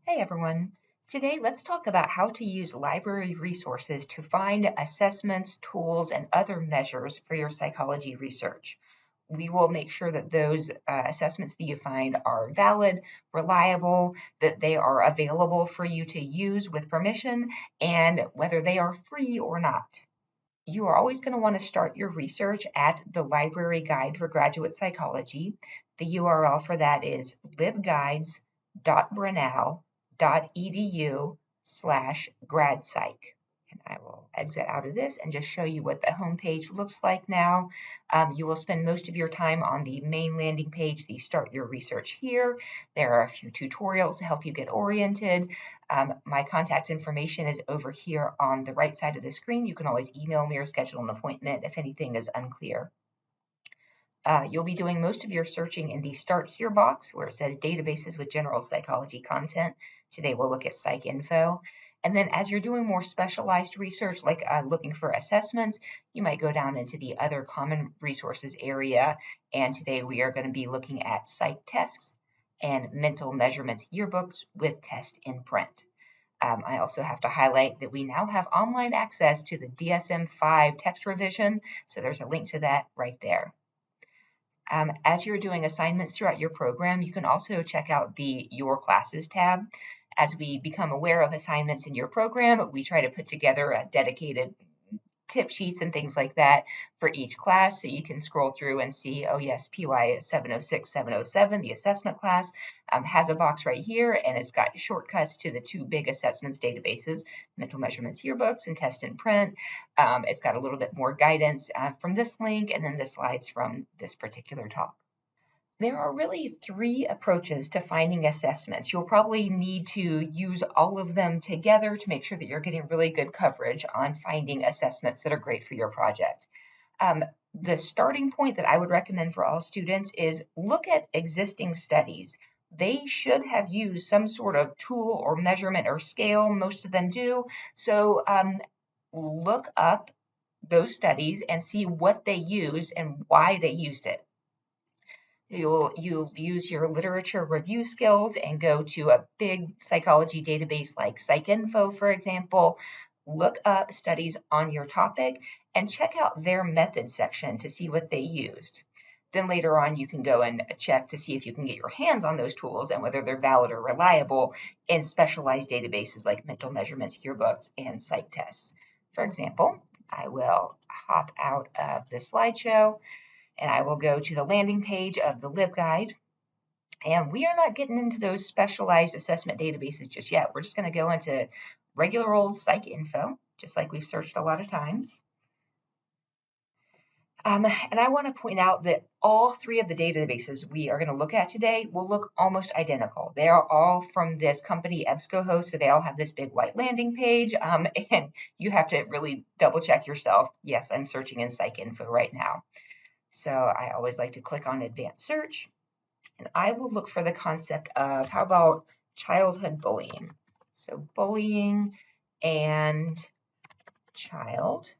Hey everyone. Today, let's talk about how to use library resources to find assessments, tools, and other measures for your psychology research. We will make sure that those assessments that you find are valid, reliable, that they are available for you to use with permission, and whether they are free or not. You are always going to want to start your research at the Library Guide for Graduate Psychology. The URL for that is libguides.brunel.edu/gradpsych. And I will exit out of this and just show you what the home page looks like now. You will spend most of your time on the main landing page, the Start Your Research here. There are a few tutorials to help you get oriented. My contact information is over here on the right side of the screen. You can always email me or schedule an appointment if anything is unclear. You'll be doing most of your searching in the Start Here box where it says Databases with General Psychology Content. Today we'll look at PsycInfo. And then as you're doing more specialized research, like looking for assessments, you might go down into the other common resources area. And today we are going to be looking at PsycTests and mental measurements yearbooks with test in print. I also have to highlight that we now have online access to the DSM-5 text revision, so there's a link to that right there. As you're doing assignments throughout your program, you can also check out the Your Classes tab. As we become aware of assignments in your program, we try to put together a dedicated tip sheets and things like that for each class. So you can scroll through and see, oh yes, PY 706, 707, the assessment class, has a box right here, and it's got shortcuts to the two big assessments databases, Mental Measurements Yearbooks and Test in Print. It's got a little bit more guidance from this link, and then the slides from this particular talk. There are really three approaches to finding assessments. You'll probably need to use all of them together to make sure that you're getting really good coverage on finding assessments that are great for your project. The starting point that I would recommend for all students is look at existing studies. They should have used some sort of tool or measurement or scale. Most of them do. So look up those studies and see what they used and why they used it. You'll use your literature review skills and go to a big psychology database like PsycInfo, for example. Look up studies on your topic and check out their method section to see what they used. Then later on, you can go and check to see if you can get your hands on those tools and whether they're valid or reliable in specialized databases like Mental Measurements Yearbooks and PsycTests. For example, I will hop out of the slideshow and I will go to the landing page of the LibGuide. And we are not getting into those specialized assessment databases just yet. We're just going to go into regular old PsycInfo, just like we've searched a lot of times. And I want to point out that all three of the databases we are going to look at today will look almost identical. They are all from this company, EBSCOhost, so they all have this big white landing page, and you have to really double check yourself. Yes, I'm searching in PsycInfo right now. So I always like to click on Advanced Search, and I will look for the concept of, how about childhood bullying? So bullying and child.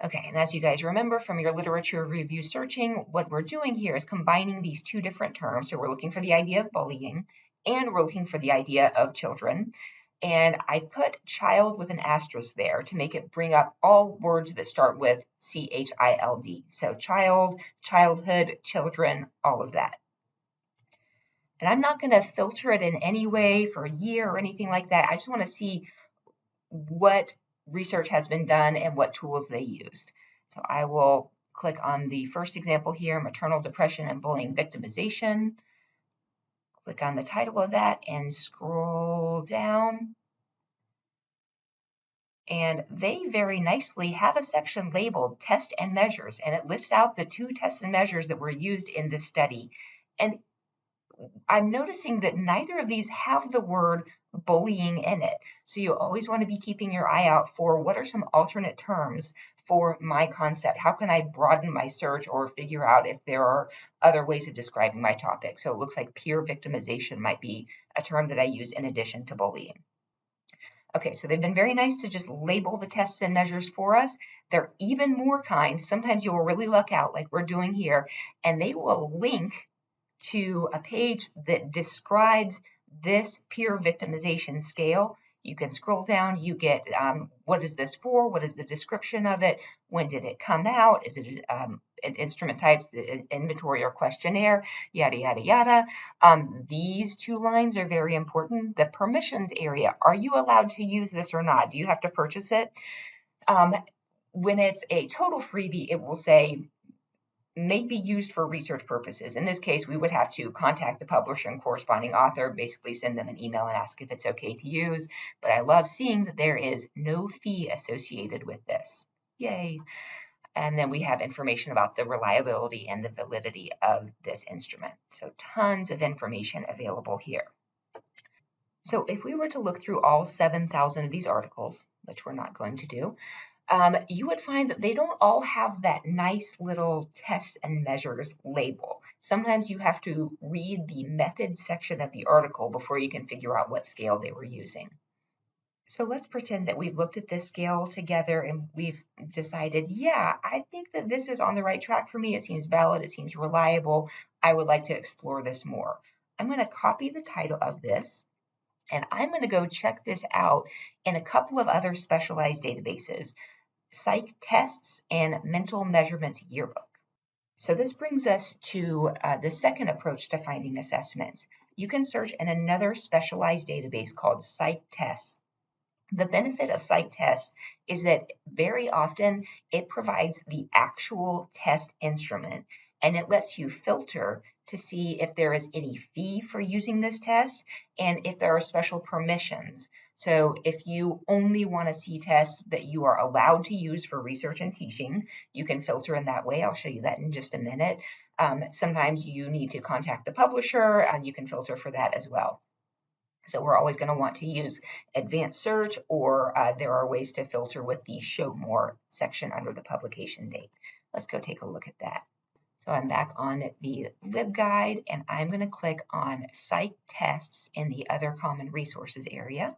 Okay, and as you guys remember from your literature review searching, what we're doing here is combining these two different terms. So we're looking for the idea of bullying, and we're looking for the idea of children. And I put child with an asterisk there to make it bring up all words that start with C-H-I-L-D. So child, childhood, children, all of that. And I'm not going to filter it in any way for a year or anything like that. I just want to see what research has been done and what tools they used. So I will click on the first example here, maternal depression and bullying victimization. Click on the title of that and scroll down. And they very nicely have a section labeled Test and Measures, and it lists out the two tests and measures that were used in this study. And I'm noticing that neither of these have the word bullying in it. So you always want to be keeping your eye out for what are some alternate terms for my concept. How can I broaden my search or figure out if there are other ways of describing my topic? So it looks like peer victimization might be a term that I use in addition to bullying. Okay, so they've been very nice to just label the tests and measures for us. They're even more kind. Sometimes you will really luck out like we're doing here, and they will link to a page that describes this peer victimization scale, you can scroll down, you get what is this for, what is the description of it, when did it come out, is it an instrument types, the inventory or questionnaire, yada, yada, yada. These two lines are very important. The permissions area, are you allowed to use this or not? Do you have to purchase it? When it's a total freebie, it will say may be used for research purposes. In this case, we would have to contact the publisher and corresponding author, basically send them an email and ask if it's okay to use. But I love seeing that there is no fee associated with this. Yay. And then we have information about the reliability and the validity of this instrument. So tons of information available here. So if we were to look through all 7,000 of these articles, which we're not going to do, you would find that they don't all have that nice little tests and measures label. Sometimes you have to read the methods section of the article before you can figure out what scale they were using. So let's pretend that we've looked at this scale together and we've decided, yeah, I think that this is on the right track for me. It seems valid. It seems reliable. I would like to explore this more. I'm going to copy the title of this, and I'm going to go check this out in a couple of other specialized databases. PsycTests and Mental Measurements Yearbook. So this brings us to the second approach to finding assessments. You can search in another specialized database called PsycTests. The benefit of PsycTests is that very often it provides the actual test instrument, and it lets you filter to see if there is any fee for using this test and if there are special permissions. So if you only want to see tests that you are allowed to use for research and teaching, you can filter in that way. I'll show you that in just a minute. Sometimes you need to contact the publisher, and you can filter for that as well. So we're always going to want to use advanced search, or there are ways to filter with the Show More section under the publication date. Let's go take a look at that. So I'm back on the LibGuide, and I'm going to click on PsycTests in the Other Common Resources area.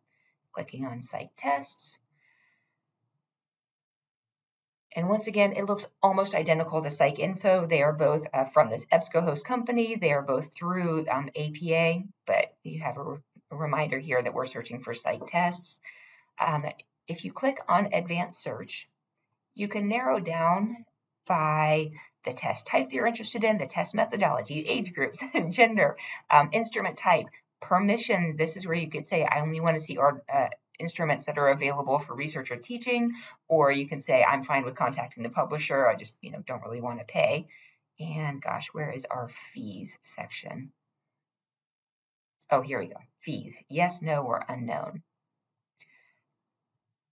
Clicking on PsycTests. And once again, it looks almost identical to PsycInfo. They are both from this EBSCOhost company. They are both through APA, but you have a reminder here that we're searching for PsycTests. If you click on Advanced Search, you can narrow down by the test type that you're interested in, the test methodology, age groups, gender, instrument type, permissions. This is where you could say, I only want to see instruments that are available for research or teaching, or you can say, I'm fine with contacting the publisher. I just, don't really want to pay. And gosh, where is our fees section? Oh, here we go. Fees, yes, no, or unknown.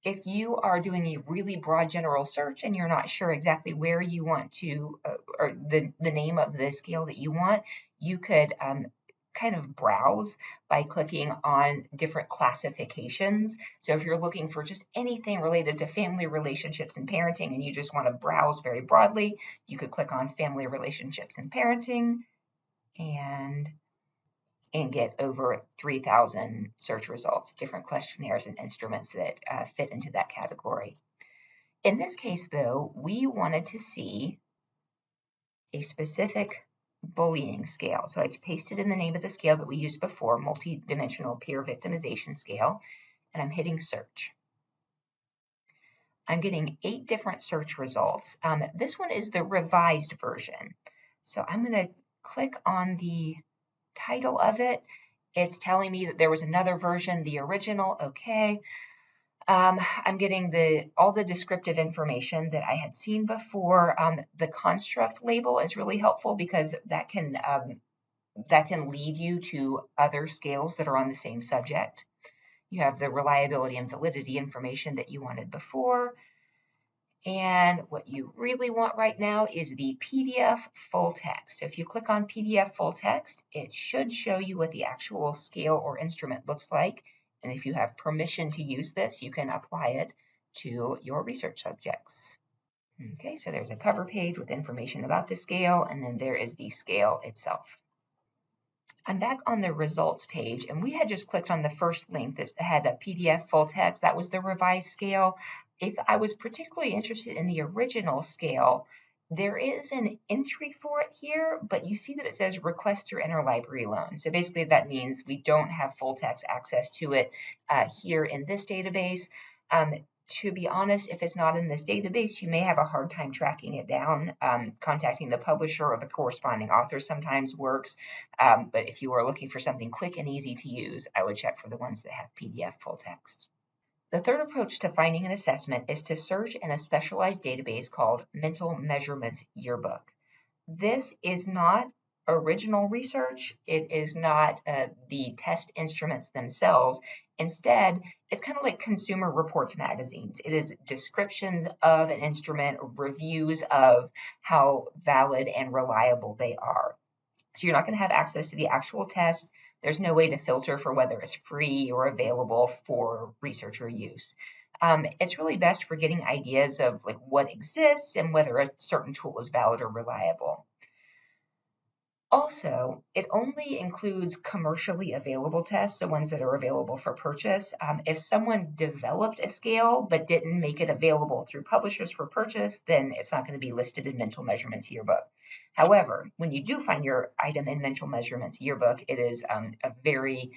If you are doing a really broad general search and you're not sure exactly where you want to, or the name of the scale that you want, you could kind of browse by clicking on different classifications. So if you're looking for just anything related to family relationships and parenting, and you just want to browse very broadly, you could click on family relationships and parenting and get over 3,000 search results, different questionnaires and instruments that fit into that category. In this case, though, we wanted to see a specific bullying scale. So I pasted in the name of the scale that we used before, multidimensional peer victimization scale, and I'm hitting search. I'm getting 8 different search results. This one is the revised version. So I'm going to click on the title of it. It's telling me that there was another version, the original. Okay. I'm getting all the descriptive information that I had seen before. The construct label is really helpful because that can lead you to other scales that are on the same subject. You have the reliability and validity information that you wanted before. And what you really want right now is the PDF full text. So if you click on PDF full text, it should show you what the actual scale or instrument looks like. And if you have permission to use this, you can apply it to your research subjects. Okay, so there's a cover page with information about the scale, and then there is the scale itself. I'm back on the results page, and we had just clicked on the first link that had a PDF full text. That was the revised scale. If I was particularly interested in the original scale, There is an entry for it here, but you see that it says request your interlibrary loan. So basically that means we don't have full text access to it here in this database. To be honest, if it's not in this database, you may have a hard time tracking it down. Contacting the publisher or the corresponding author sometimes works. But if you are looking for something quick and easy to use, I would check for the ones that have PDF full text. The third approach to finding an assessment is to search in a specialized database called Mental Measurements Yearbook. This is not original research. It is not the test instruments themselves. Instead, it's kind of like Consumer Reports magazines. It is descriptions of an instrument, reviews of how valid and reliable they are. So you're not going to have access to the actual test. There's no way to filter for whether it's free or available for researcher use. It's really best for getting ideas of like what exists and whether a certain tool is valid or reliable. Also, it only includes commercially available tests, so ones that are available for purchase. If someone developed a scale but didn't make it available through publishers for purchase, then it's not going to be listed in Mental Measurements Yearbook. However, when you do find your item in Mental Measurements Yearbook, it is a very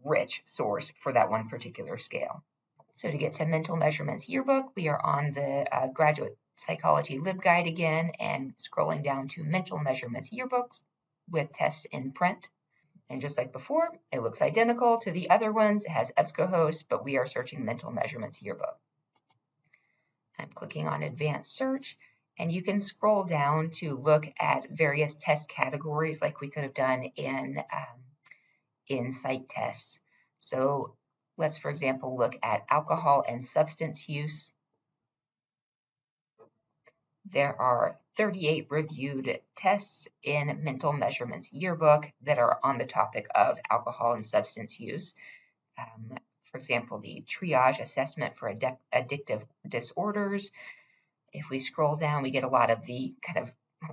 rich source for that one particular scale. So to get to Mental Measurements Yearbook, we are on the Graduate Psychology LibGuide again and scrolling down to Mental Measurements Yearbooks with tests in print. And just like before, it looks identical to the other ones. It has EBSCOhost, but we are searching Mental Measurements Yearbook. I'm clicking on Advanced Search, and you can scroll down to look at various test categories like we could have done in PsycTests. So let's, for example, look at alcohol and substance use. There are 38 reviewed tests in Mental Measurements Yearbook that are on the topic of alcohol and substance use. For example, the triage assessment for addictive disorders. If we scroll down, we get a lot of the kind of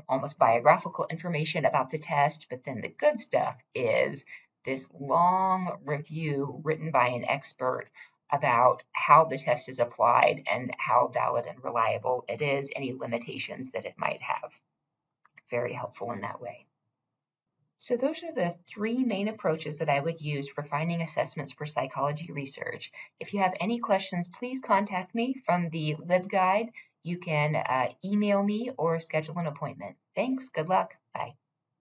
almost biographical information about the test, but then the good stuff is this long review written by an expert about how the test is applied and how valid and reliable it is, any limitations that it might have. Very helpful in that way. So those are the three main approaches that I would use for finding assessments for psychology research. If you have any questions, please contact me from the LibGuide. You can email me or schedule an appointment. Thanks. Good luck. Bye.